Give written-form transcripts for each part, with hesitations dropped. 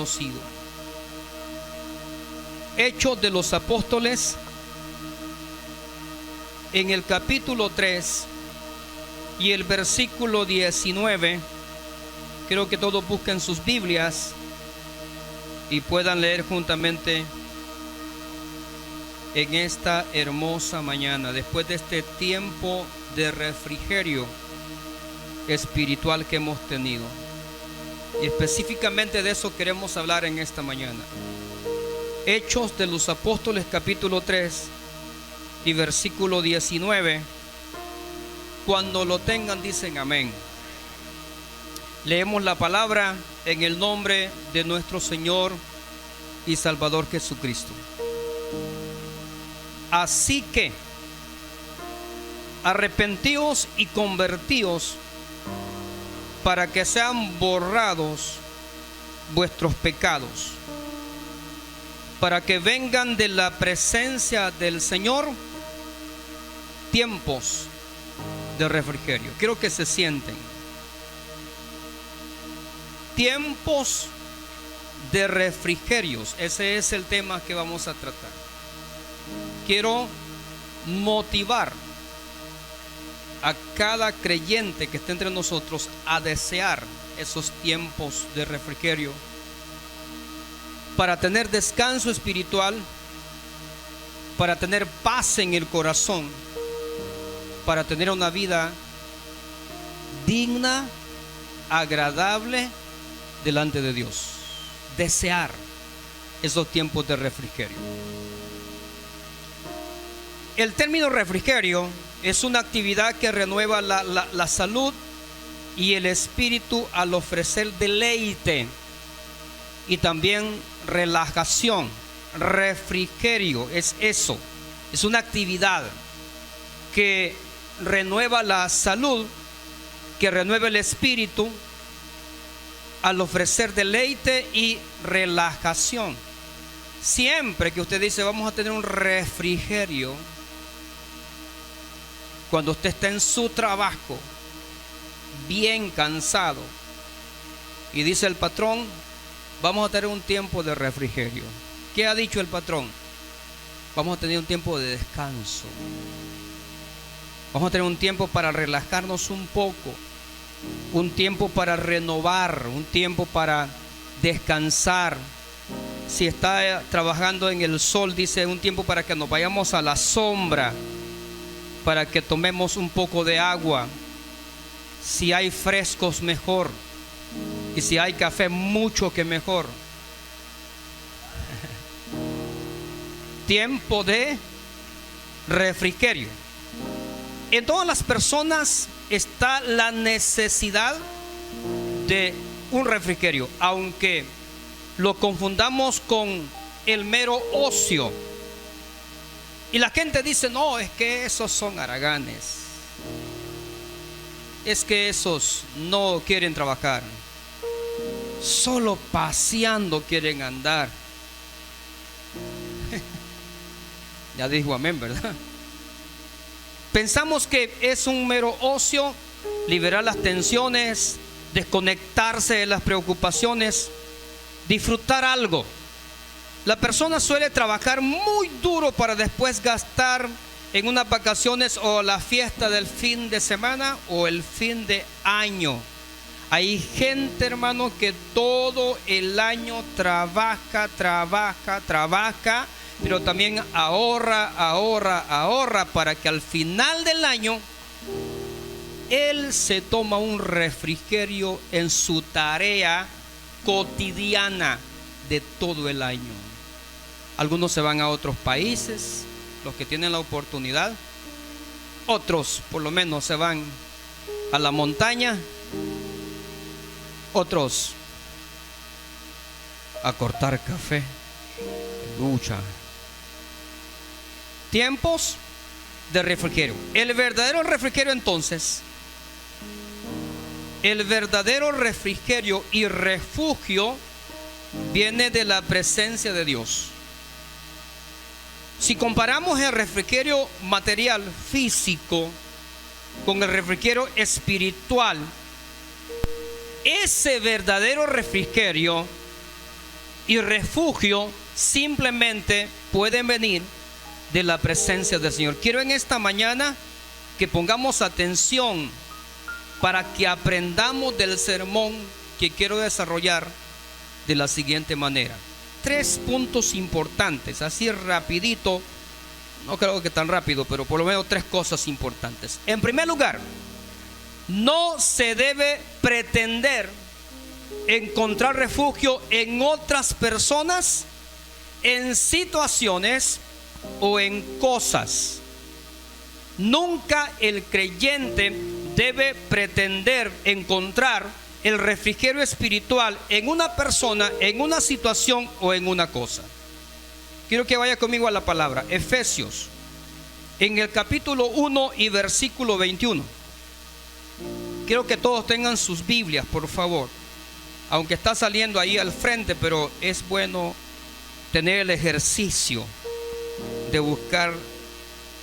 conocido. Hechos de los Apóstoles, en el capítulo 3 y el versículo 19. Quiero que todos busquen sus Biblias y puedan leer juntamente en esta hermosa mañana, después de este tiempo de refrigerio espiritual que hemos tenido. Y específicamente de eso queremos hablar en esta mañana. Hechos de los Apóstoles, capítulo 3 y versículo 19. Cuando lo tengan, dicen amén. Leemos la palabra en el nombre de nuestro Señor y Salvador Jesucristo. Así que arrepentíos y convertíos para que sean borrados vuestros pecados, para que vengan de la presencia del Señor tiempos de refrigerio. Quiero que se sienten. Tiempos de refrigerios. Ese es el tema que vamos a tratar. Quiero motivar a cada creyente que esté entre nosotros a desear esos tiempos de refrigerio para tener descanso espiritual, para tener paz en el corazón, para tener una vida digna, agradable delante de Dios. Desear esos tiempos de refrigerio. El término refrigerio es una actividad que renueva la salud y el espíritu al ofrecer deleite y también relajación. Refrigerio es eso, es una actividad que renueva la salud, que renueva el espíritu al ofrecer deleite y relajación. Siempre que usted dice vamos a tener un refrigerio, cuando usted está en su trabajo bien cansado y dice el patrón vamos a tener un tiempo de refrigerio, ¿qué ha dicho el patrón? Vamos a tener un tiempo de descanso, vamos a tener un tiempo para relajarnos un poco, un tiempo para renovar, un tiempo para descansar. Si está trabajando en el sol, dice un tiempo para que nos vayamos a la sombra, para que tomemos un poco de agua. Si hay frescos, mejor. Y si hay café, mucho que mejor. Tiempo de refrigerio. En todas las personas está la necesidad de un refrigerio, aunque lo confundamos con el mero ocio. Y la gente dice, no, es que esos son haraganes, es que esos no quieren trabajar, solo paseando quieren andar. Ya dijo amén, ¿verdad? Pensamos que es un mero ocio, liberar las tensiones, desconectarse de las preocupaciones, disfrutar algo. La persona suele trabajar muy duro para después gastar en unas vacaciones o la fiesta del fin de semana o el fin de año. Hay gente, hermano, que todo el año trabaja, pero también ahorra para que al final del año él se toma un refrigerio en su tarea cotidiana de todo el año. Algunos se van a otros países, los que tienen la oportunidad. Otros por lo menos se van a la montaña. Otros a cortar café, lucha. Tiempos de refrigerio. El verdadero refrigerio entonces, el verdadero refrigerio y refugio viene de la presencia de Dios. Si comparamos el refrigerio material, físico, con el refrigerio espiritual, ese verdadero refrigerio y refugio simplemente pueden venir de la presencia del Señor. Quiero en esta mañana que pongamos atención para que aprendamos del sermón que quiero desarrollar de la siguiente manera. 3 puntos importantes, así rapidito, no creo que tan rápido, pero por lo menos 3 cosas importantes. En primer lugar, no se debe pretender encontrar refugio en otras personas, en situaciones o en cosas. Nunca el creyente debe pretender encontrar el refrigerio espiritual en una persona, en una situación o en una cosa. Quiero que vaya conmigo a la palabra Efesios, en el capítulo 1 y versículo 21. Quiero que todos tengan sus Biblias, por favor. Aunque está saliendo ahí al frente, pero es bueno tener el ejercicio de buscar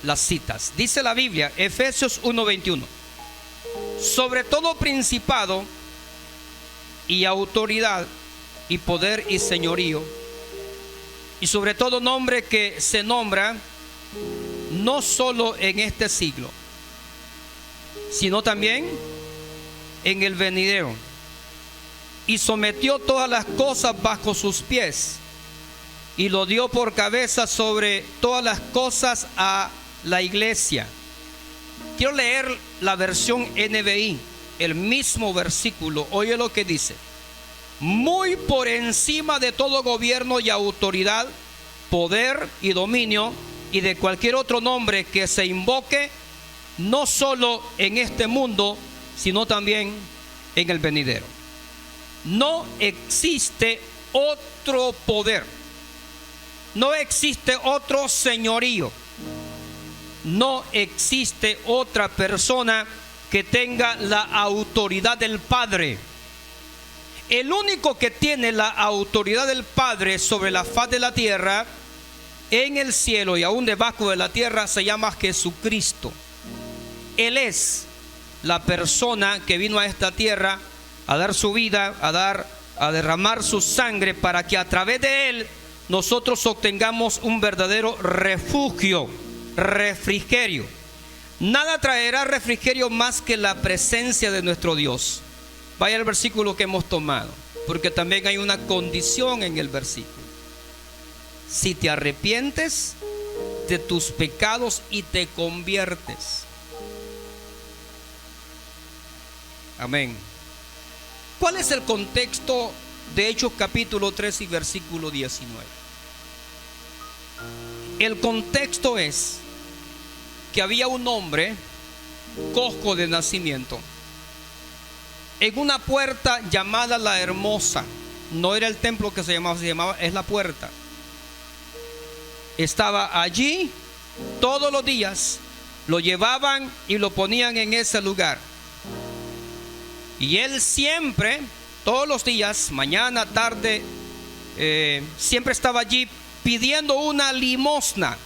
las citas. Dice la Biblia, Efesios 1:21: sobre todo principado y autoridad y poder y señorío, y sobre todo nombre que se nombra no solo en este siglo, sino también en el venidero, y sometió todas las cosas bajo sus pies, y lo dio por cabeza sobre todas las cosas a la iglesia. Quiero leer la versión NBI, el mismo versículo. Oye lo que dice: muy por encima de todo gobierno y autoridad, poder y dominio, y de cualquier otro nombre que se invoque, no solo en este mundo, sino también en el venidero. No existe otro poder, no existe otro señorío, no existe otra persona que tenga la autoridad del Padre. El único que tiene la autoridad del Padre sobre la faz de la tierra, en el cielo y aún debajo de la tierra, se llama Jesucristo. Él es la persona que vino a esta tierra a dar su vida, a derramar su sangre, para que a través de Él nosotros obtengamos un verdadero refugio, refrigerio. Nada traerá refrigerio más que la presencia de nuestro Dios. Vaya al versículo que hemos tomado, porque también hay una condición en el versículo. Si te arrepientes de tus pecados y te conviertes. Amén. ¿Cuál es el contexto de Hechos capítulo 3 y versículo 19? El contexto es que había un hombre cojo de nacimiento en una puerta llamada La Hermosa. No era el templo que se llamaba, es la puerta. Estaba allí todos los días, lo llevaban y lo ponían en ese lugar. Y él siempre, todos los días, mañana, tarde, siempre estaba allí pidiendo una limosna.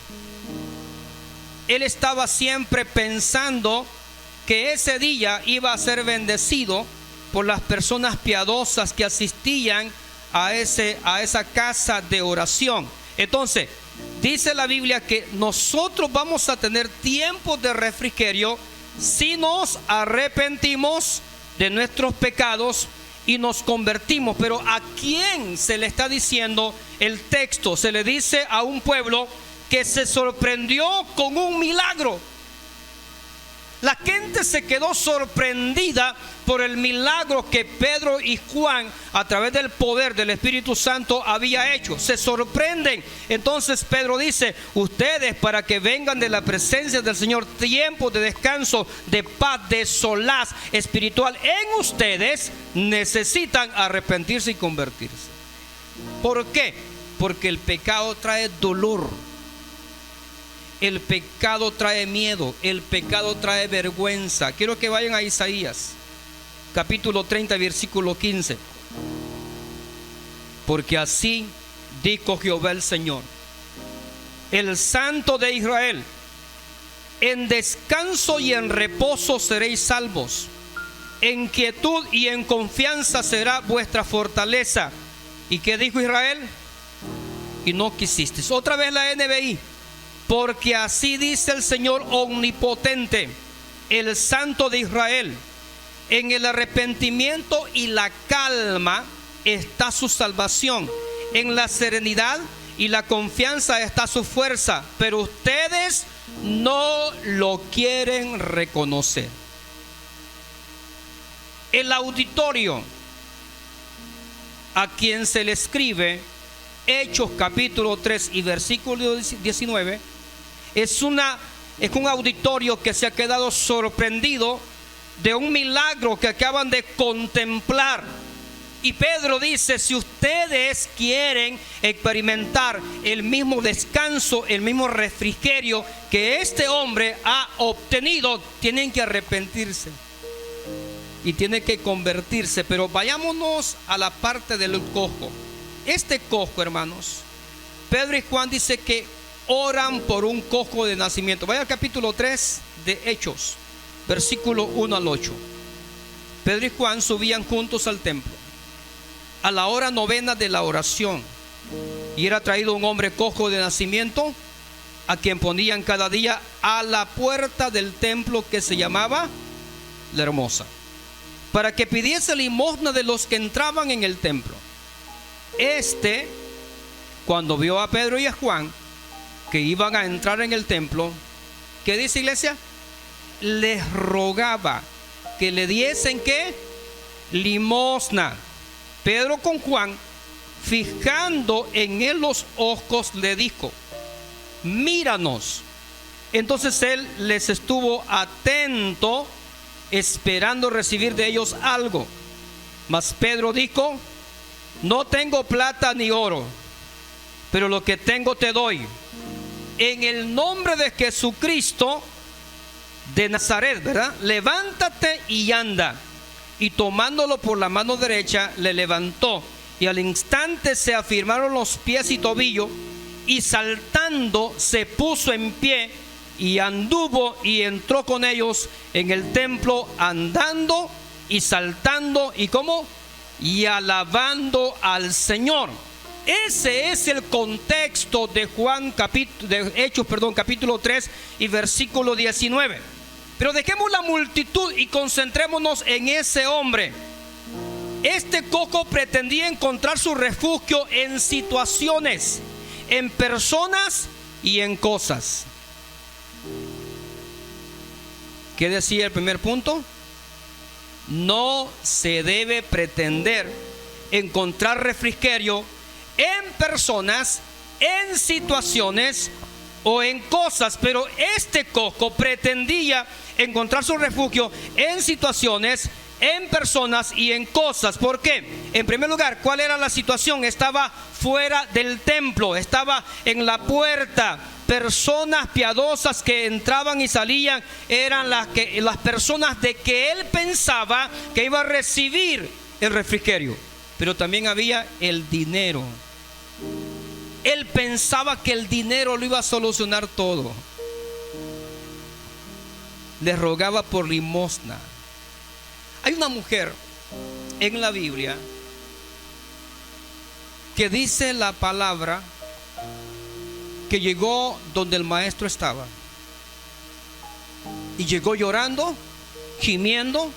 Él estaba siempre pensando que ese día iba a ser bendecido por las personas piadosas que asistían a esa casa de oración. Entonces, dice la Biblia que nosotros vamos a tener tiempos de refrigerio si nos arrepentimos de nuestros pecados y nos convertimos. Pero ¿a quién se le está diciendo el texto? Se le dice a un pueblo que se sorprendió con un milagro. La gente se quedó sorprendida por el milagro que Pedro y Juan, a través del poder del Espíritu Santo, había hecho. Se sorprenden. Entonces Pedro dice: ustedes, para que vengan de la presencia del Señor tiempos de descanso, de paz, de solaz espiritual en ustedes, necesitan arrepentirse y convertirse. ¿Por qué? Porque el pecado trae dolor. El pecado trae miedo, el pecado trae vergüenza. Quiero que vayan a Isaías, capítulo 30, versículo 15. Porque así dijo Jehová el Señor, el Santo de Israel: en descanso y en reposo seréis salvos, en quietud y en confianza será vuestra fortaleza, ¿Y qué dijo Israel? Y no quisiste. Otra vez la NBI. Porque así dice el Señor omnipotente, el Santo de Israel: en el arrepentimiento y la calma está su salvación, en la serenidad y la confianza está su fuerza, pero ustedes no lo quieren reconocer. El auditorio a quien se le escribe Hechos capítulo 3 y versículo 19 es un auditorio que se ha quedado sorprendido de un milagro que acaban de contemplar. Y Pedro dice: si ustedes quieren experimentar el mismo descanso, el mismo refrigerio que este hombre ha obtenido, tienen que arrepentirse y tienen que convertirse. Pero vayámonos a la parte del cojo. Este cojo, hermanos, Pedro y Juan dice que oran por un cojo de nacimiento. Vaya al capítulo 3 de Hechos, versículo 1 al 8. Pedro y Juan subían juntos al templo a la hora novena de la oración, y era traído un hombre cojo de nacimiento, a quien ponían cada día a la puerta del templo que se llamaba La Hermosa, para que pidiese limosna de los que entraban en el templo. Cuando vio a Pedro y a Juan que iban a entrar en el templo, ¿qué dice, iglesia? Les rogaba que le diesen, ¿qué? Limosna. Pedro con Juan, fijando en él los ojos, le dijo: míranos. Entonces él les estuvo atento, esperando recibir de ellos algo. Mas Pedro dijo: no tengo plata ni oro, pero lo que tengo te doy. En el nombre de Jesucristo de Nazaret, ¿verdad?, levántate y anda. Y tomándolo por la mano derecha, le levantó, y al instante se afirmaron los pies y tobillo, y saltando se puso en pie, y anduvo y entró con ellos en el templo, andando y saltando, y ¿cómo? Y alabando al Señor. Ese es el contexto de Hechos, capítulo 3 y versículo 19. Pero dejemos la multitud y concentrémonos en ese hombre. Este cojo pretendía encontrar su refugio en situaciones, en personas y en cosas. ¿Qué decía el primer punto? No se debe pretender encontrar refrigerio en personas, en situaciones o en cosas. Pero este cojo pretendía encontrar su refugio en situaciones, en personas y en cosas. ¿Por qué? En primer lugar, ¿cuál era la situación? Estaba fuera del templo, estaba en la puerta. Personas piadosas que entraban y salían eran las personas de que él pensaba que iba a recibir el refrigerio. Pero también había el dinero. Él pensaba que el dinero lo iba a solucionar todo. Le rogaba por limosna. Hay una mujer en la Biblia que dice la palabra que llegó donde el maestro estaba, y llegó llorando, gimiendo,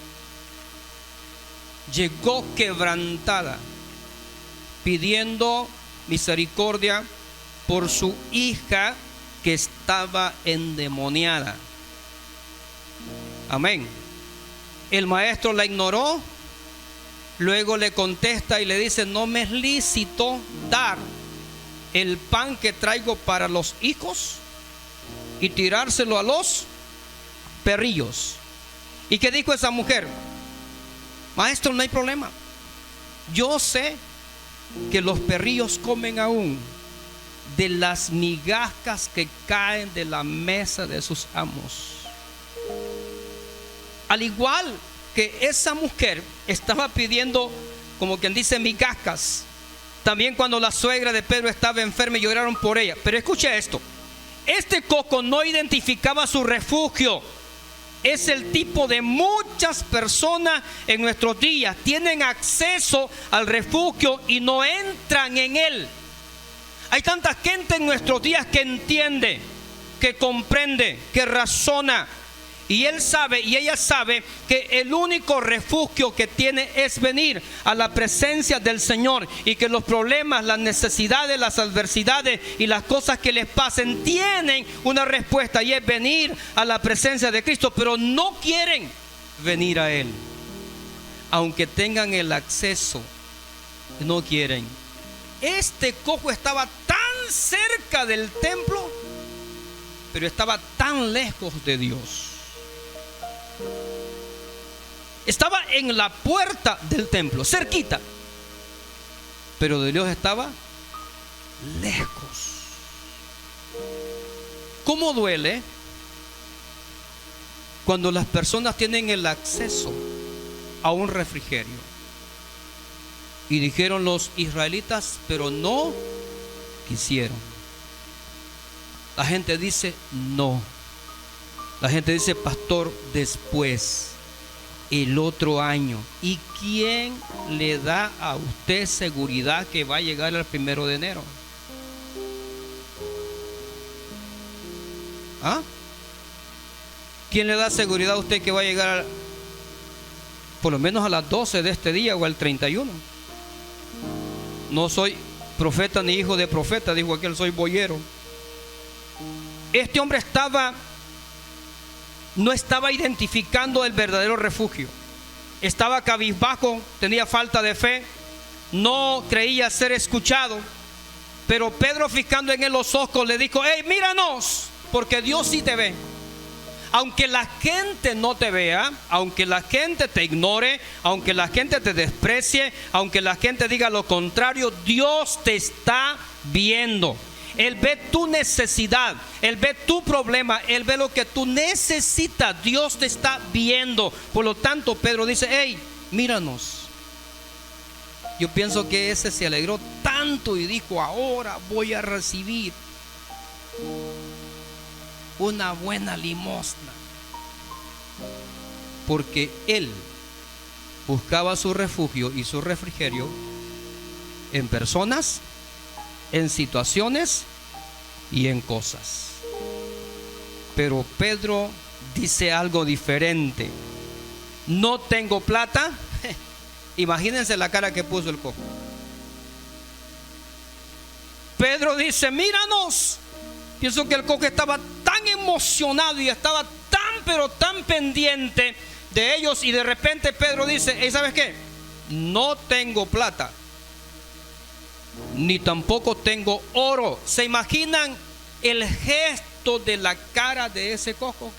llegó quebrantada, pidiendo misericordia por su hija que estaba endemoniada. Amén. El maestro la ignoró, luego le contesta y le dice: no me es lícito dar el pan que traigo para los hijos y tirárselo a los perrillos. ¿Y qué dijo esa mujer? Maestro, no hay problema. Yo sé que los perrillos comen aún de las migajas que caen de la mesa de sus amos. Al igual que esa mujer estaba pidiendo, como quien dice, migajas, también cuando la suegra de Pedro estaba enferma y lloraron por ella. Pero escuche esto: este cojo no identificaba su refugio es el tipo de muchas personas en nuestros días. Tienen acceso al refugio y no entran en él. Hay tanta gente en nuestros días que entiende, que comprende, que razona. Y él sabe y ella sabe que el único refugio que tiene es venir a la presencia del Señor, y que los problemas, las necesidades, las adversidades y las cosas que les pasen tienen una respuesta, y es venir a la presencia de Cristo. Pero no quieren venir a Él, aunque tengan el acceso, no quieren. Este cojo estaba tan cerca del templo, pero estaba tan lejos de Dios. Estaba en la puerta del templo, cerquita, pero de Dios estaba lejos. ¿Cómo duele cuando las personas tienen el acceso a un refrigerio? Y dijeron los israelitas, pero no quisieron. La gente dice no. La gente dice, pastor, después, el otro año. ¿Y quién le da a usted seguridad que va a llegar el 1 de enero? ¿Ah? ¿Quién le da seguridad a usted que va a llegar por lo menos a las 12 de este día o al 31? No soy profeta ni hijo de profeta, dijo aquel, soy boyero. Este hombre no estaba identificando el verdadero refugio. Estaba cabizbajo, tenía falta de fe, no creía ser escuchado. Pero Pedro, fijando en él los ojos, le dijo, hey, míranos, porque Dios sí te ve. Aunque la gente no te vea, aunque la gente te ignore, aunque la gente te desprecie, aunque la gente diga lo contrario, Dios te está viendo. Él ve tu necesidad, Él ve tu problema, Él ve lo que tú necesitas. Dios te está viendo. Por lo tanto, Pedro dice, hey, míranos. Yo pienso que ese se alegró tanto y dijo, ahora voy a recibir una buena limosna. Porque él buscaba su refugio y su refrigerio en personas, en situaciones y en cosas. Pero Pedro dice algo diferente. No tengo plata. Imagínense la cara que puso el cojo. Pedro dice, míranos. Pienso que el cojo estaba tan emocionado y estaba tan, pero tan pendiente de ellos. Y de repente Pedro dice, hey, ¿sabes qué? No tengo plata, ni tampoco tengo oro. ¿Se imaginan el gesto de la cara de ese cojo?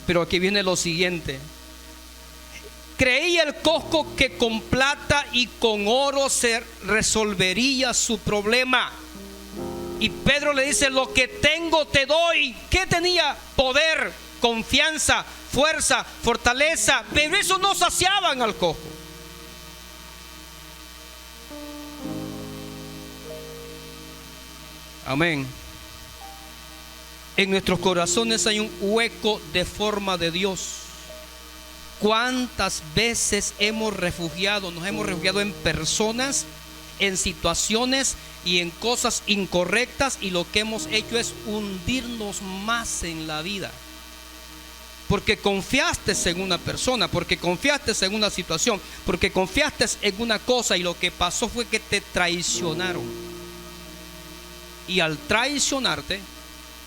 Pero aquí viene lo siguiente. Creía el cojo que con plata y con oro se resolvería su problema. Y Pedro le dice, lo que tengo te doy. ¿Qué tenía? Poder, confianza, fuerza, fortaleza. Pero eso no saciaban al cojo. Amén. En nuestros corazones hay un hueco de forma de Dios. ¿Cuántas veces nos hemos refugiado en personas, en situaciones y en cosas incorrectas, y lo que hemos hecho es hundirnos más en la vida? Porque confiaste en una persona, porque confiaste en una situación, porque confiaste en una cosa, y lo que pasó fue que te traicionaron. Y al traicionarte,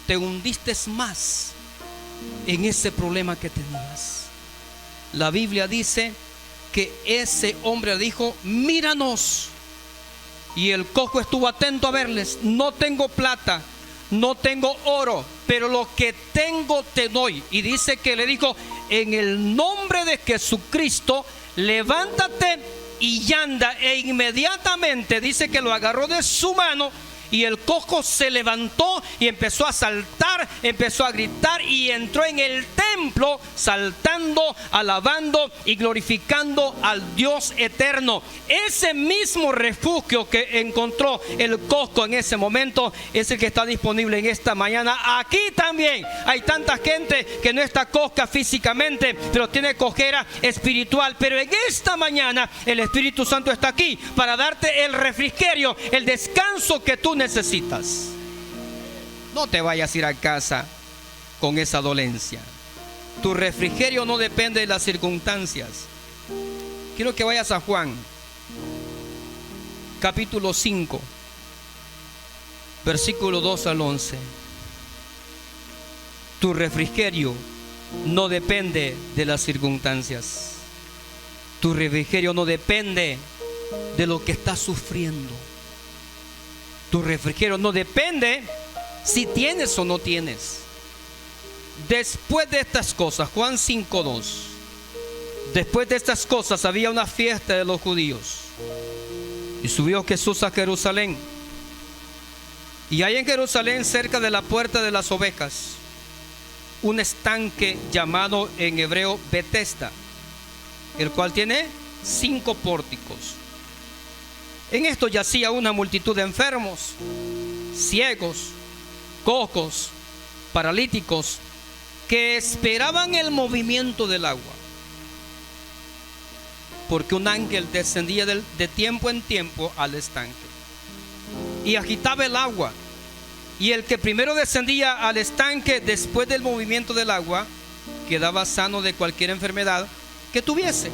te hundiste más en ese problema que tenías. La Biblia dice que ese hombre dijo, míranos. Y el cojo estuvo atento a verles. No tengo plata, no tengo oro, pero lo que tengo te doy. Y dice que le dijo, en el nombre de Jesucristo, levántate y anda. E inmediatamente dice que lo agarró de su mano Y el cojo se levantó y empezó a saltar, empezó a gritar y entró en el templo saltando, alabando y glorificando al Dios eterno. Ese mismo refugio que encontró el cojo en ese momento es el que está disponible en esta mañana. Aquí también hay tanta gente que no está coja físicamente, pero tiene cojera espiritual. Pero en esta mañana el Espíritu Santo está aquí para darte el refrigerio, el descanso que tú necesitas. No te vayas a ir a casa con esa dolencia. Tu refrigerio no depende de las circunstancias. Quiero que vayas a Juan capítulo 5, versículo 2 al 11. Tu refrigerio no depende de las circunstancias. Tu refrigerio no depende de lo que estás sufriendo. Tu refrigerio no depende si tienes o no tienes. Después de estas cosas, Juan 5:2, después de estas cosas había una fiesta de los judíos, y subió Jesús a Jerusalén. Y hay en Jerusalén, cerca de la puerta de las ovejas, un estanque llamado en hebreo Betesda, el cual tiene 5 pórticos. En esto yacía una multitud de enfermos, ciegos, cojos, paralíticos, que esperaban el movimiento del agua, porque un ángel descendía de tiempo en tiempo al estanque y agitaba el agua. Y el que primero descendía al estanque después del movimiento del agua quedaba sano de cualquier enfermedad que tuviese.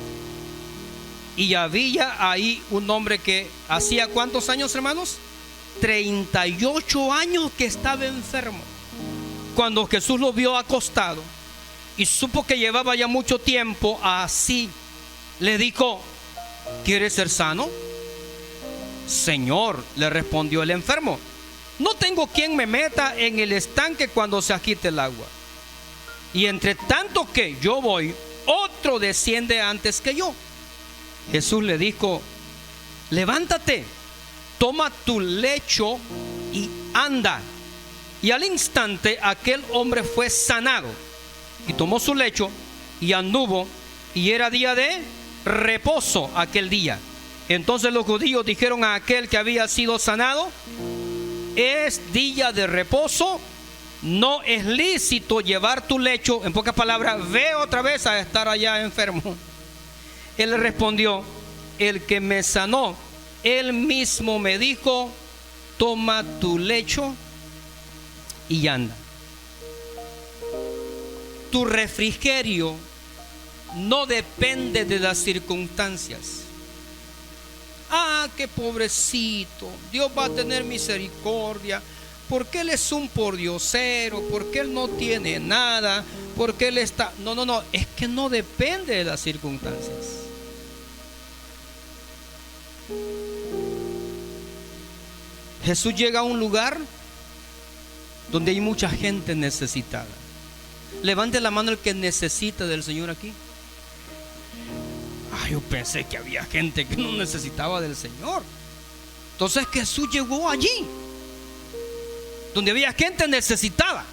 Y había ahí un hombre que hacía ¿cuántos años, hermanos? 38 años que estaba enfermo. Cuando Jesús lo vio acostado y supo que llevaba ya mucho tiempo así, le dijo: ¿quieres ser sano? Señor, le respondió el enfermo, no tengo quien me meta en el estanque cuando se agite el agua. Y entre tanto que yo voy, otro desciende antes que yo. Jesús le dijo: levántate, toma tu lecho y anda. Y al instante aquel hombre fue sanado y tomó su lecho y anduvo, y era día de reposo aquel día. Entonces los judíos dijeron a aquel que había sido sanado: es día de reposo, no es lícito llevar tu lecho. En pocas palabras, ve otra vez a estar allá enfermo. Él le respondió: el que me sanó, él mismo me dijo: toma tu lecho y anda. Tu refrigerio no depende de las circunstancias. Ah, qué pobrecito, Dios va a tener misericordia, porque Él es un pordiosero, porque Él no tiene nada, porque Él está... No, es que no depende de las circunstancias. Jesús llega a un lugar donde hay mucha gente necesitada. Levante la mano el que necesita del Señor aquí. Yo pensé que había gente que no necesitaba del Señor. Entonces Jesús llegó allí donde había gente necesitada.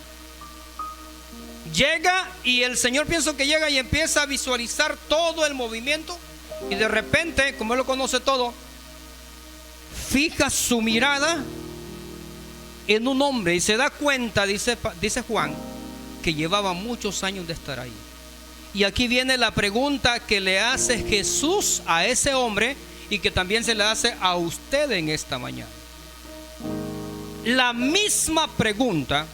Llega y el Señor, pienso que llega y empieza a visualizar todo el movimiento, y de repente, como Él lo conoce todo, fija su mirada en un hombre y se da cuenta, dice Juan, que llevaba muchos años de estar ahí. Y aquí viene la pregunta que le hace Jesús a ese hombre y que también se le hace a usted en esta mañana. La misma pregunta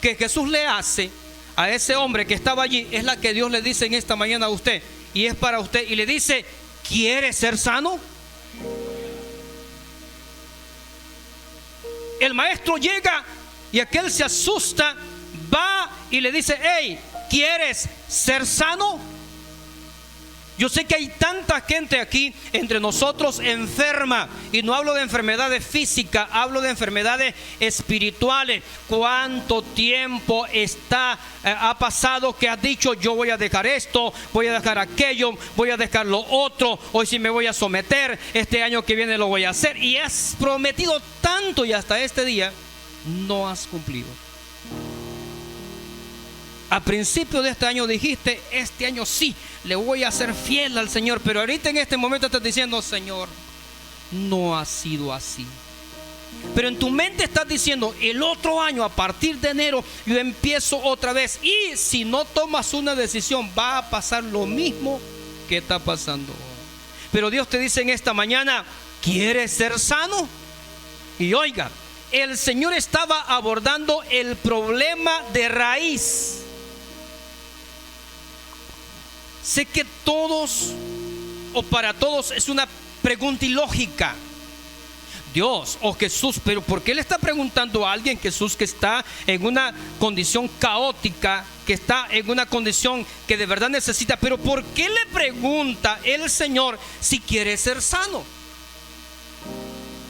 que Jesús le hace a ese hombre que estaba allí es la que Dios le dice en esta mañana a usted, y es para usted, y le dice: ¿quiere ser sano? El maestro llega y aquel se asusta, va y le dice: hey, ¿quieres ser sano? Yo sé que hay tanta gente aquí entre nosotros enferma, y no hablo de enfermedades físicas, hablo de enfermedades espirituales. ¿Cuánto tiempo ha pasado que has dicho: yo voy a dejar esto, voy a dejar aquello, voy a dejar lo otro, hoy sí me voy a someter, este año que viene lo voy a hacer? Y has prometido tanto y hasta este día no has cumplido. A principio de este año dijiste: este año sí, le voy a ser fiel al Señor. Pero ahorita en este momento estás diciendo: Señor, no ha sido así. Pero en tu mente estás diciendo: el otro año, a partir de enero, yo empiezo otra vez. Y si no tomas una decisión, va a pasar lo mismo que está pasando hoy. Pero Dios te dice en esta mañana: ¿quieres ser sano? Y oiga, el Señor estaba abordando el problema de raíz. Sé que todos, o para todos, es una pregunta ilógica. Dios o Jesús, pero ¿por qué le está preguntando a alguien, Jesús, que está en una condición caótica, que está en una condición que de verdad necesita? Pero ¿por qué le pregunta el Señor si quiere ser sano?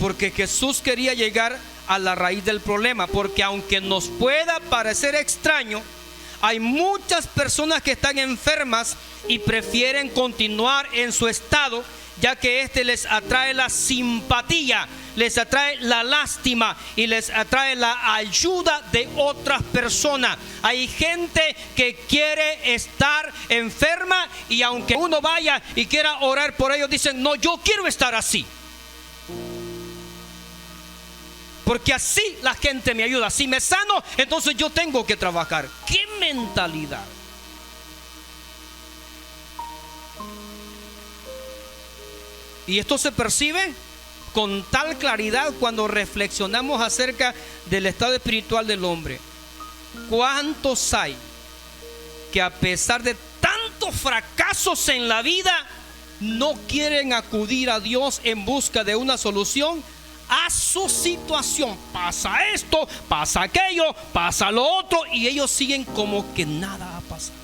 Porque Jesús quería llegar a la raíz del problema. Porque aunque nos pueda parecer extraño, hay muchas personas que están enfermas y prefieren continuar en su estado, ya que les atrae la simpatía, les atrae la lástima y les atrae la ayuda de otras personas. Hay gente que quiere estar enferma, y aunque uno vaya y quiera orar por ellos, dicen: no, yo quiero estar así, porque así la gente me ayuda. Si me sano, entonces yo tengo que trabajar. ¿Qué mentalidad? Y esto se percibe con tal claridad cuando reflexionamos acerca del estado espiritual del hombre. ¿Cuántos hay que, a pesar de tantos fracasos en la vida, no quieren acudir a Dios en busca de una solución a su situación? Pasa esto, pasa aquello, pasa lo otro, y ellos siguen como que nada ha pasado.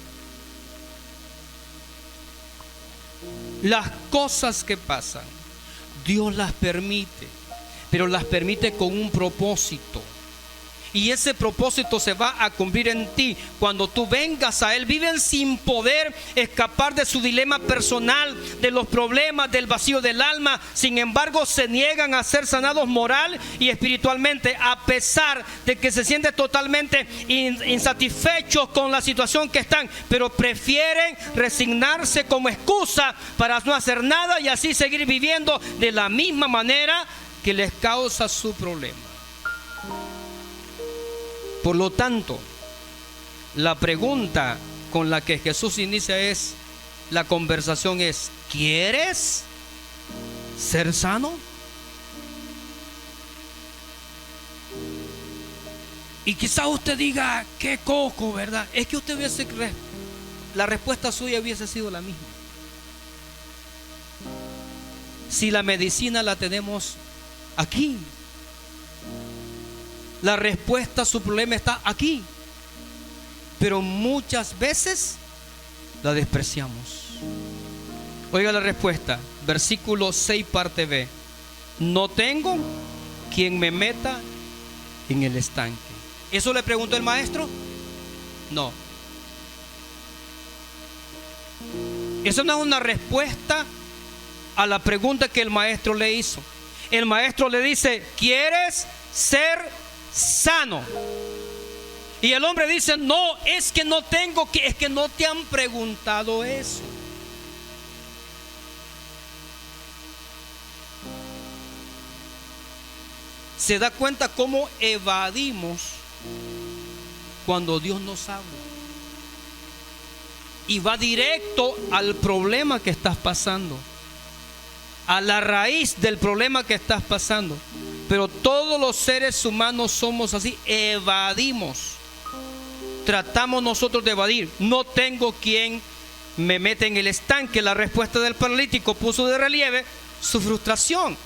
Las cosas que pasan, Dios las permite, pero las permite con un propósito. Y ese propósito se va a cumplir en ti cuando tú vengas a Él. Viven sin poder escapar de su dilema personal, de los problemas, del vacío del alma. Sin embargo, se niegan a ser sanados moral y espiritualmente, a pesar de que se sienten totalmente insatisfechos con la situación que están. Pero prefieren resignarse como excusa para no hacer nada y así seguir viviendo de la misma manera que les causa su problema. Por lo tanto, la pregunta con la que Jesús inicia la conversación es: ¿quieres ser sano? Y quizá usted diga: qué coco, ¿verdad? Es que usted la respuesta suya hubiese sido la misma. Si la medicina la tenemos aquí, la respuesta a su problema está aquí, pero muchas veces la despreciamos. Oiga la respuesta, versículo 6, parte B: no tengo quien me meta en el estanque. ¿Eso le preguntó el maestro? No. Esa no es una respuesta a la pregunta que el maestro le hizo. El maestro le dice: ¿quieres ser sano? Y el hombre dice: no, es que no tengo que, es que no te han preguntado eso. ¿Se da cuenta cómo evadimos cuando Dios nos habla? Y va directo al problema que estás pasando, a la raíz del problema que estás pasando. Pero todos los seres humanos somos así, evadimos. Tratamos nosotros de evadir. No tengo quien me meta en el estanque. La respuesta del paralítico puso de relieve su frustración.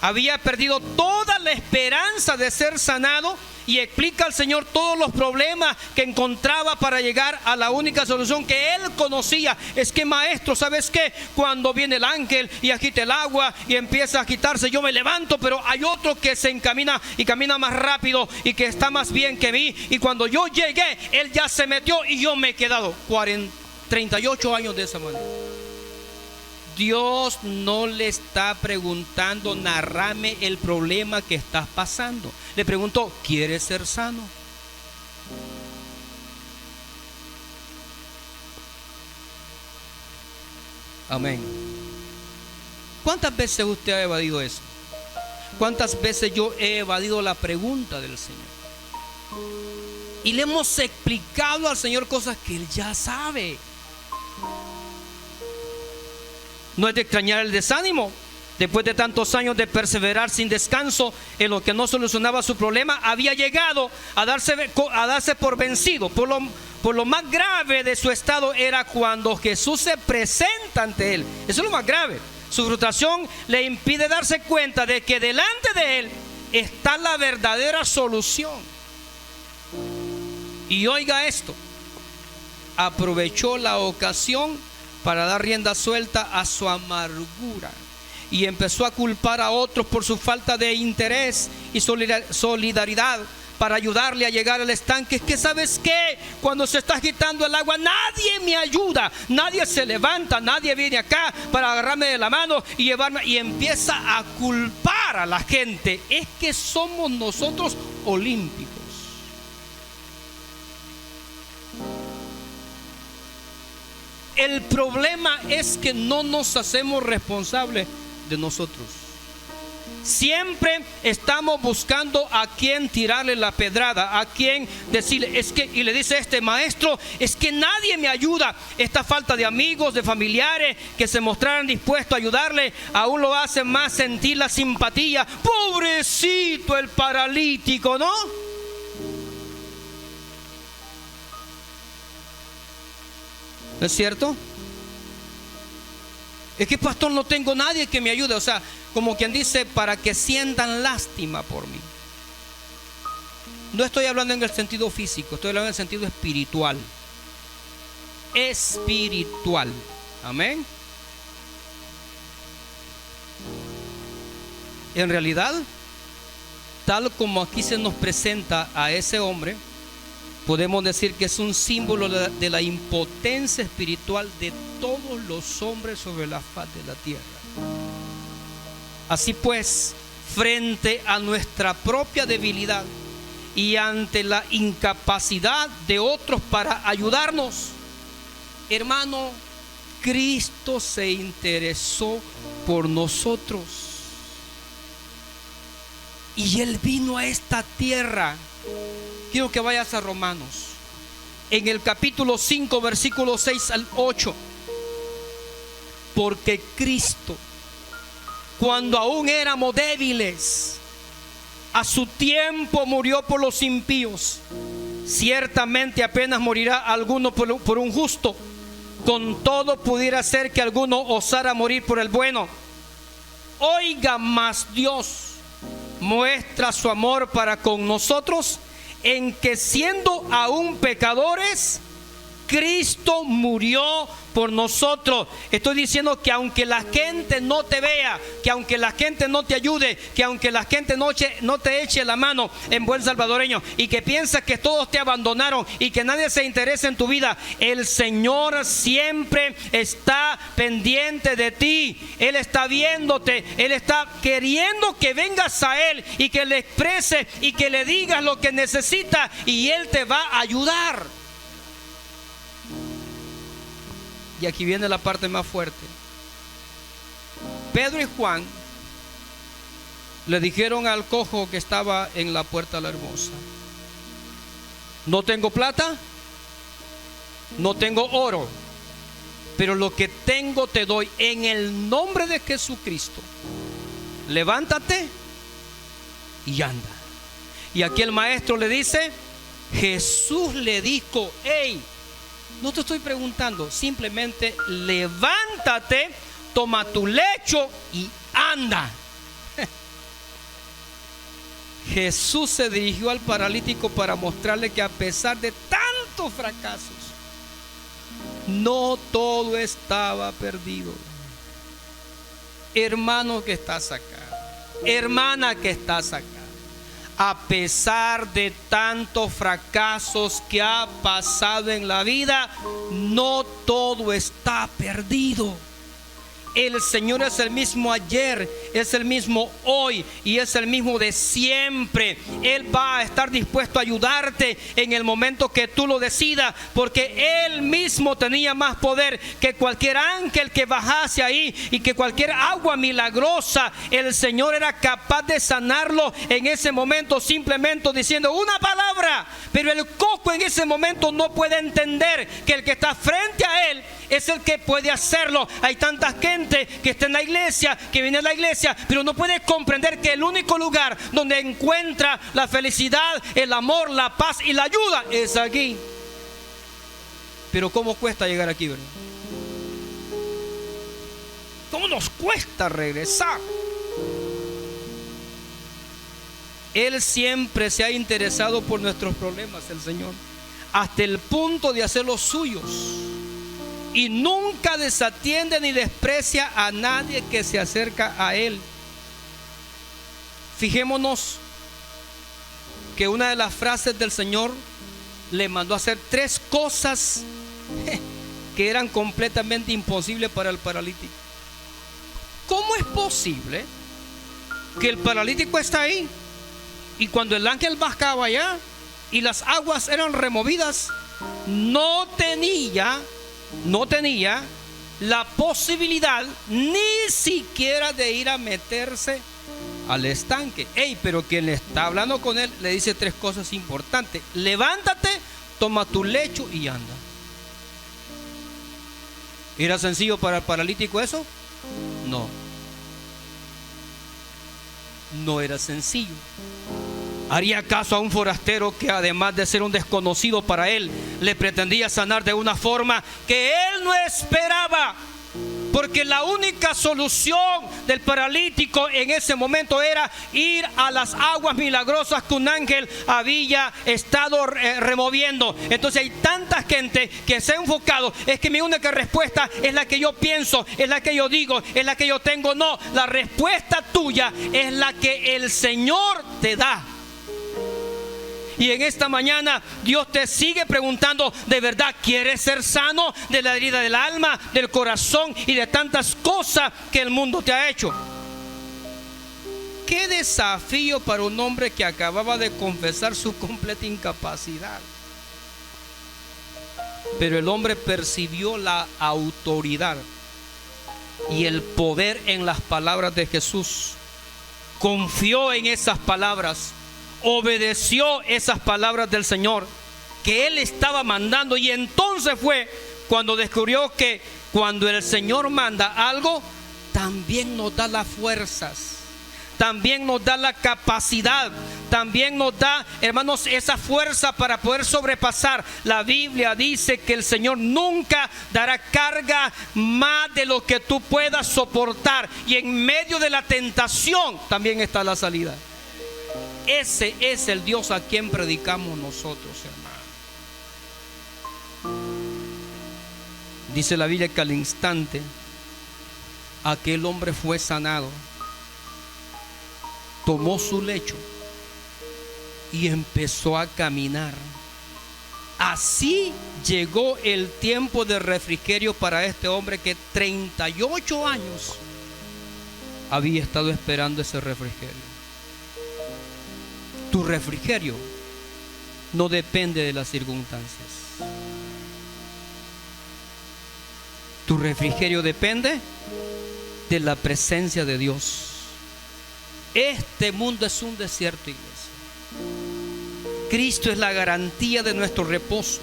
Había perdido toda tenía la esperanza de ser sanado y explica al Señor todos los problemas que encontraba para llegar a la única solución que él conocía. Es que, maestro, ¿sabes qué? Cuando viene el ángel y agita el agua y empieza a agitarse, yo me levanto, pero hay otro que se encamina y camina más rápido y que está más bien que mí. Y cuando yo llegué, él ya se metió y yo me he quedado 38 años de esa manera. Dios no le está preguntando, narrame el problema que estás pasando. Le preguntó, ¿quieres ser sano? Amén. ¿Cuántas veces usted ha evadido eso? ¿Cuántas veces yo he evadido la pregunta del Señor? Y le hemos explicado al Señor cosas que Él ya sabe. No es de extrañar el desánimo. Después de tantos años de perseverar sin descanso en lo que no solucionaba su problema, había llegado a darse por vencido. Por lo más grave de su estado era cuando Jesús se presenta ante él. Eso es lo más grave. Su frustración le impide darse cuenta de que delante de él está la verdadera solución. Y oiga esto, aprovechó la ocasión para dar rienda suelta a su amargura y empezó a culpar a otros por su falta de interés y solidaridad para ayudarle a llegar al estanque. Es que, ¿sabes qué? Cuando se está agitando el agua, nadie me ayuda, nadie se levanta, nadie viene acá para agarrarme de la mano y llevarme, y empieza a culpar a la gente. Es que somos nosotros olímpicos. El problema es que no nos hacemos responsables de nosotros. Siempre estamos buscando a quien tirarle la pedrada, a quien decirle, es que, y le dice maestro, es que nadie me ayuda. Esta falta de amigos, de familiares que se mostraran dispuestos a ayudarle, aún lo hace más sentir la simpatía. Pobrecito el paralítico, ¿no? ¿No es cierto? Es que, pastor, no tengo nadie que me ayude. O sea, como quien dice, para que sientan lástima por mí. No estoy hablando en el sentido físico, estoy hablando en el sentido espiritual. Espiritual. Amén. En realidad, tal como aquí se nos presenta a ese hombre, podemos decir que es un símbolo de la impotencia espiritual de todos los hombres sobre la faz de la tierra. Así pues, frente a nuestra propia debilidad y ante la incapacidad de otros para ayudarnos, hermano, Cristo se interesó por nosotros. Y Él vino a esta tierra. Quiero que vayas a Romanos, en el capítulo 5, versículos 6 al 8. Porque Cristo, cuando aún éramos débiles, a su tiempo murió por los impíos. Ciertamente apenas morirá alguno por un justo. Con todo pudiera ser que alguno osara morir por el bueno. Oiga, mas Dios muestra su amor para con nosotros, en que siendo aún pecadores, Cristo murió por nosotros. Estoy diciendo que aunque la gente no te vea, que aunque la gente no te ayude, que aunque la gente no te eche la mano en buen salvadoreño, y que piensas que todos te abandonaron y que nadie se interesa en tu vida, el Señor siempre está pendiente de ti. Él está viéndote, Él está queriendo que vengas a Él y que le expreses y que le digas lo que necesitas, y Él te va a ayudar. Y aquí viene la parte más fuerte. Pedro y Juan le dijeron al cojo que estaba en la puerta la hermosa: no tengo plata, no tengo oro, pero lo que tengo te doy. En el nombre de Jesucristo, levántate y anda. Y aquí el maestro le dice, Jesús le dijo, hey, no te estoy preguntando, simplemente levántate, toma tu lecho y anda. Jesús se dirigió al paralítico para mostrarle que a pesar de tantos fracasos, no todo estaba perdido. Hermano que estás acá, hermana que estás acá, a pesar de tantos fracasos que ha pasado en la vida, no todo está perdido. El Señor es el mismo ayer, es el mismo hoy y es el mismo de siempre. Él va a estar dispuesto a ayudarte en el momento que tú lo decidas, porque Él mismo tenía más poder que cualquier ángel que bajase ahí y que cualquier agua milagrosa. El Señor era capaz de sanarlo en ese momento simplemente diciendo una palabra. Pero el coco en ese momento no puede entender que el que está frente a él es el que puede hacerlo. Hay tanta gente que está en la iglesia, que viene a la iglesia, pero no puede comprender que el único lugar donde encuentra la felicidad, el amor, la paz y la ayuda es aquí. Pero ¿cómo cuesta llegar aquí, verdad? ¿Cómo nos cuesta regresar? Él siempre se ha interesado por nuestros problemas, el Señor, hasta el punto de hacerlos suyos. Y nunca desatiende ni desprecia a nadie que se acerca a Él. Fijémonos que una de las frases del Señor le mandó a hacer 3 cosas que eran completamente imposibles para el paralítico. ¿Cómo es posible que el paralítico está ahí y cuando el ángel bajaba allá y las aguas eran removidas, no tenía la posibilidad ni siquiera de ir a meterse al estanque? Pero quien le está hablando con él le dice 3 cosas importantes: levántate, toma tu lecho y anda. ¿Era sencillo para el paralítico eso? No era sencillo. ¿Haría caso a un forastero que, además de ser un desconocido para él, le pretendía sanar de una forma que él no esperaba? Porque la única solución del paralítico en ese momento era ir a las aguas milagrosas que un ángel había estado removiendo. Entonces hay tanta gente que se ha enfocado, es que mi única respuesta es la que yo pienso, es la que yo digo, es la que yo tengo. No, la respuesta tuya es la que el Señor te da. Y en esta mañana Dios te sigue preguntando: ¿de verdad quieres ser sano de la herida del alma, del corazón y de tantas cosas que el mundo te ha hecho? Qué desafío para un hombre que acababa de confesar su completa incapacidad. Pero el hombre percibió la autoridad y el poder en las palabras de Jesús. Confió en esas palabras, obedeció esas palabras del Señor que Él estaba mandando. Y entonces fue cuando descubrió que cuando el Señor manda algo, también nos da las fuerzas, también nos da la capacidad, también nos da, hermanos, esa fuerza para poder sobrepasar. La Biblia dice que el Señor nunca dará carga más de lo que tú puedas soportar, y en medio de la tentación también está la salida. Ese es el Dios a quien predicamos nosotros, hermano. Dice la Biblia que al instante aquel hombre fue sanado, tomó su lecho y empezó a caminar. Así llegó el tiempo de refrigerio para este hombre que 38 años había estado esperando ese refrigerio. Tu refrigerio no depende de las circunstancias. Tu refrigerio depende de la presencia de Dios. Este mundo es un desierto, iglesia. Cristo es la garantía de nuestro reposo.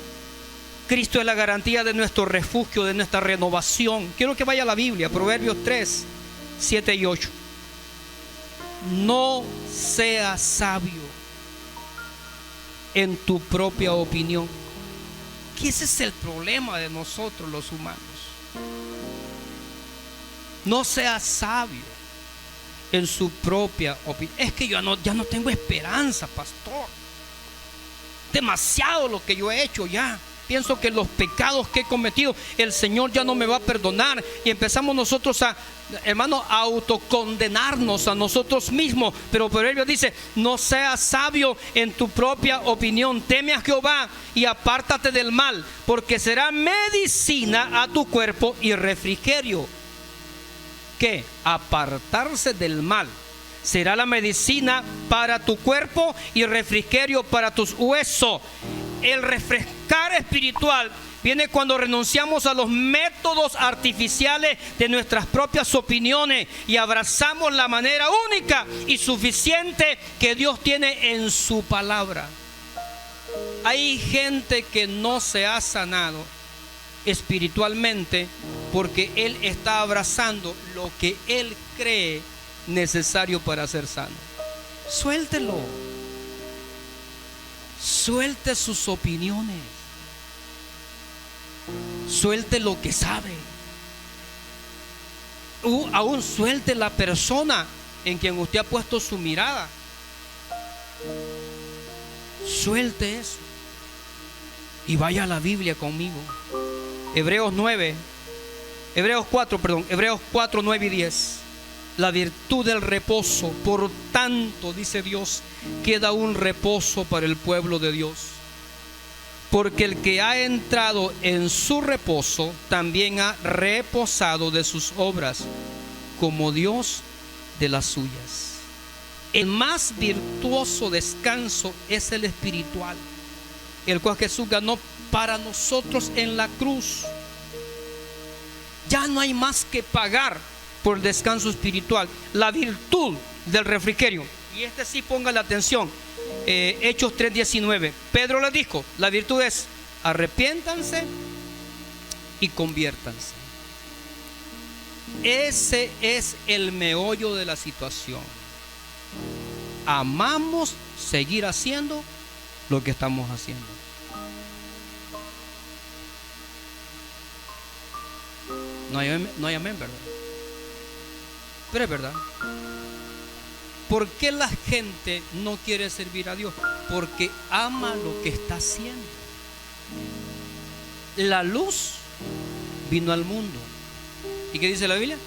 Cristo es la garantía de nuestro refugio, de nuestra renovación. Quiero que vaya a la Biblia, Proverbios 3, 7 y 8. No seas sabio en tu propia opinión. Que ese es el problema de nosotros los humanos. No seas sabio en su propia opinión. Es que ya no tengo esperanza, pastor. Demasiado lo que yo he hecho ya. Pienso que los pecados que he cometido, el Señor ya no me va a perdonar. Y empezamos nosotros a, hermano, a autocondenarnos a nosotros mismos. Pero Proverbios dice: no seas sabio en tu propia opinión. Teme a Jehová y apártate del mal, porque será medicina a tu cuerpo y refrigerio. ¿Qué? Apartarse del mal será la medicina para tu cuerpo y refrigerio para tus huesos. El refrescar espiritual viene cuando renunciamos a los métodos artificiales de nuestras propias opiniones y abrazamos la manera única y suficiente que Dios tiene en su palabra. Hay gente que no se ha sanado espiritualmente porque él está abrazando lo que él cree necesario para ser sano. Suéltelo. Suelte sus opiniones. Suelte lo que sabe. Aún suelte la persona en quien usted ha puesto su mirada. Suelte eso y vaya a la Biblia conmigo. Hebreos 4, 9 y 10. La virtud del reposo. Por tanto, dice Dios, queda un reposo para el pueblo de Dios. Porque el que ha entrado en su reposo también ha reposado de sus obras, como Dios de las suyas. El más virtuoso descanso es el espiritual, el cual Jesús ganó para nosotros en la cruz. Ya no hay más que pagar por el descanso espiritual. La virtud del refrigerio. Y sí, ponga la atención. Hechos 3:19. Pedro le dijo: la virtud es: arrepiéntanse y conviértanse. Ese es el meollo de la situación. Amamos seguir haciendo lo que estamos haciendo. No hay amén, ¿verdad? Pero es verdad. ¿Por qué la gente no quiere servir a Dios? Porque ama lo que está haciendo. La luz vino al mundo. ¿Y qué dice la Biblia?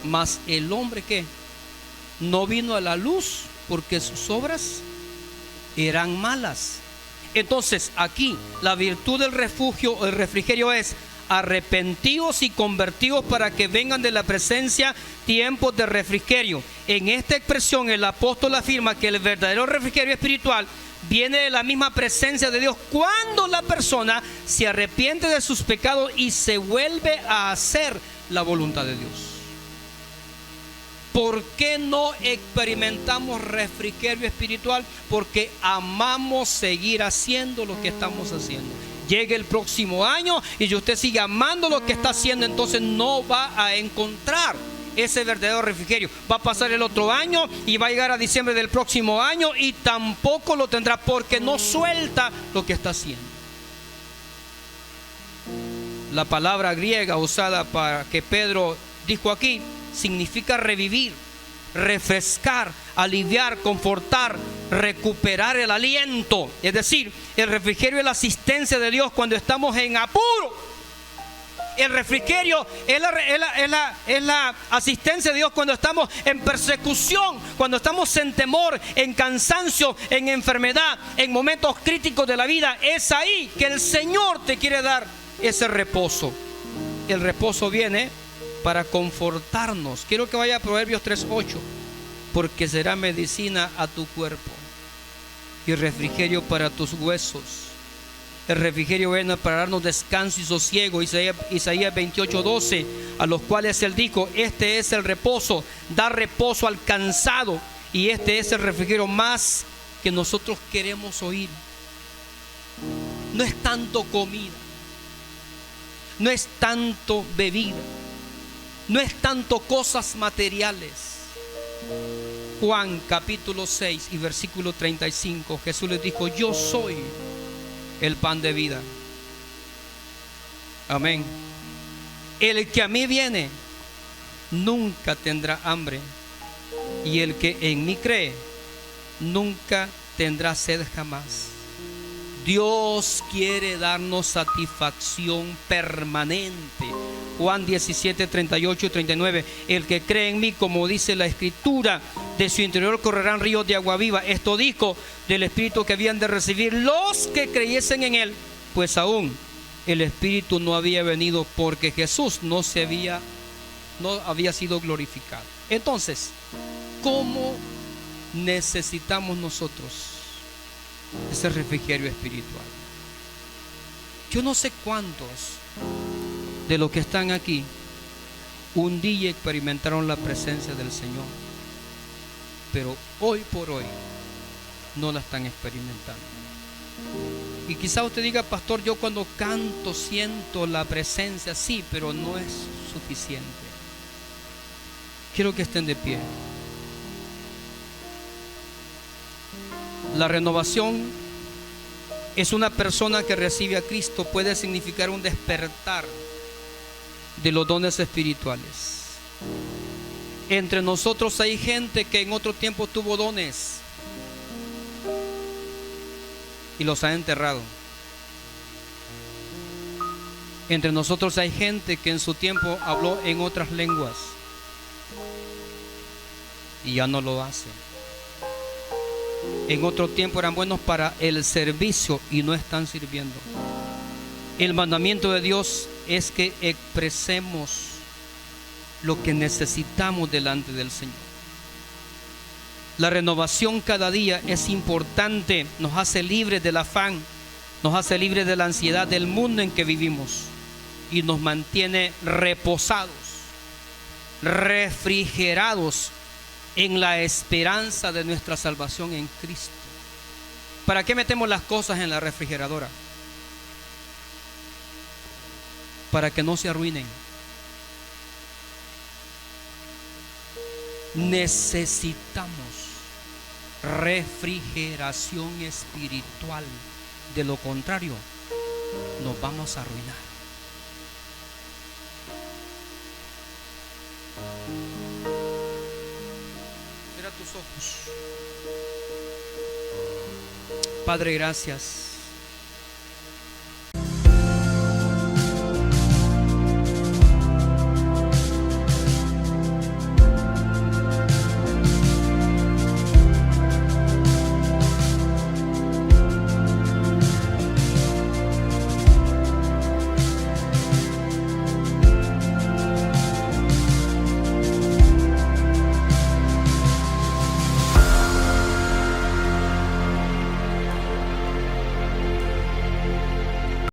Mas el hombre, ¿qué? No vino a la luz porque sus obras eran malas. Entonces aquí la virtud del refugio, el refrigerio es: arrepentidos y convertidos para que vengan de la presencia tiempos de refrigerio. En esta expresión el apóstol afirma que el verdadero refrigerio espiritual viene de la misma presencia de Dios cuando la persona se arrepiente de sus pecados y se vuelve a hacer la voluntad de Dios. ¿Por qué no experimentamos refrigerio espiritual? Porque amamos seguir haciendo lo que estamos haciendo. Llegue el próximo año y si usted sigue amando lo que está haciendo, entonces no va a encontrar ese verdadero refrigerio. Va a pasar el otro año y va a llegar a diciembre del próximo año y tampoco lo tendrá, porque no suelta lo que está haciendo. La palabra griega usada para que Pedro dijo aquí significa revivir, refrescar, aliviar, confortar, recuperar el aliento. Es decir, el refrigerio es la asistencia de Dios cuando estamos en apuro. El refrigerio es la asistencia de Dios cuando estamos en persecución, cuando estamos en temor, en cansancio, en enfermedad, en momentos críticos de la vida. Es ahí que el Señor te quiere dar ese reposo. El reposo viene para confortarnos. Quiero que vaya a Proverbios 3:8. Porque será medicina a tu cuerpo y refrigerio para tus huesos. El refrigerio viene para darnos descanso y sosiego. Isaías 28:12, a los cuales él dijo: este es el reposo, da reposo al cansado. Y este es el refrigerio más que nosotros queremos oír. No es tanto comida, no es tanto bebida, no es tanto cosas materiales. Juan capítulo 6 y versículo 35, Jesús les dijo: yo soy el pan de vida. Amén. El que a mí viene nunca tendrá hambre, y el que en mí cree nunca tendrá sed jamás. Dios quiere darnos satisfacción permanente. Juan 17, 38 y 39. El que cree en mí, como dice la Escritura, de su interior correrán ríos de agua viva. Esto dijo del Espíritu que habían de recibir los que creyesen en él, pues aún el Espíritu no había venido, porque Jesús no había sido glorificado. Entonces, ¿cómo necesitamos nosotros ese refrigerio espiritual? Yo no sé cuántos de los que están aquí un día experimentaron la presencia del Señor, pero hoy por hoy no la están experimentando. Y quizá usted diga: pastor, yo cuando canto siento la presencia. Sí, pero no es suficiente. Quiero que estén de pie. La renovación es una persona que recibe a Cristo. Puede significar un despertar de los dones espirituales. Entre nosotros hay gente que en otro tiempo tuvo dones y los ha enterrado. Entre nosotros hay gente que en su tiempo habló en otras lenguas y ya no lo hace. En otro tiempo eran buenos para el servicio y no están sirviendo. El mandamiento de Dios es que expresemos lo que necesitamos delante del Señor. La renovación cada día es importante. Nos hace libres del afán, nos hace libres de la ansiedad del mundo en que vivimos y nos mantiene reposados, refrigerados en la esperanza de nuestra salvación en Cristo. ¿Para qué metemos las cosas en la refrigeradora? Para que no se arruinen. Necesitamos refrigeración espiritual. De lo contrario, nos vamos a arruinar. Cierra tus ojos. Padre, gracias